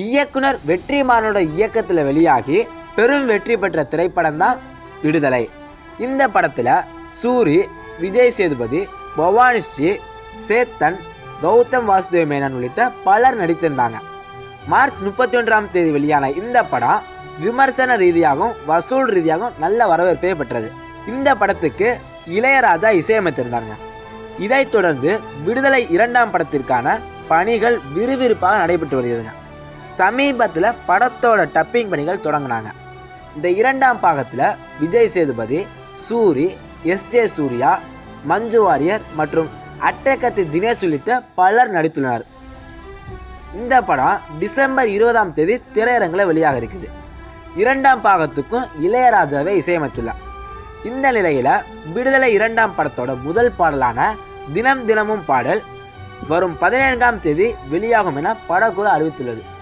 இயக்குனர் வெற்றிமாறனோட இயக்கத்தில் வெளியாகி பெரும் வெற்றி பெற்ற திரைப்படம் தான் விடுதலை. இந்த படத்தில் சூரி, விஜய் சேதுபதி, பவானிஸ்ரீ, சேத்தன், கௌதம் வாசுதேவ் மேனன் உள்ளிட்ட பலர் நடித்திருந்தாங்க. மார்ச் 31 வெளியான இந்த படம் விமர்சன ரீதியாகவும் வசூல் ரீதியாகவும் நல்ல வரவேற்பை பெற்றது. இந்த படத்துக்கு இளையராஜா இசையமைத்திருந்தாங்க. இதைத் தொடர்ந்து விடுதலை 2ஆம் படத்திற்கான பணிகள் விறுவிறுப்பாக நடைபெற்று வருகிறதுங்க. சமீபத்தில் படத்தோட டப்பிங் பணிகள் தொடங்கினாங்க. இந்த 2ஆம் பாகத்தில் விஜய் சேதுபதி, சூரி, எஸ்ஜே சூர்யா, மஞ்சு வாரியர் மற்றும் அட்டகத்தி தினேஷ் உள்ளிட்ட பலர் நடித்துள்ளனர். இந்த படம் டிசம்பர் 20 திரையரங்கில் வெளியாக இருக்குது. 2ஆம் பாகத்துக்கும் இளையராஜாவை இசையமைத்துள்ளார். இந்த நிலையில் விடுதலை 2ஆம் படத்தோட முதல் பாடலான தினம் தினமும் பாடல் வரும் 17 வெளியாகும் என படக்குழு அறிவித்துள்ளது.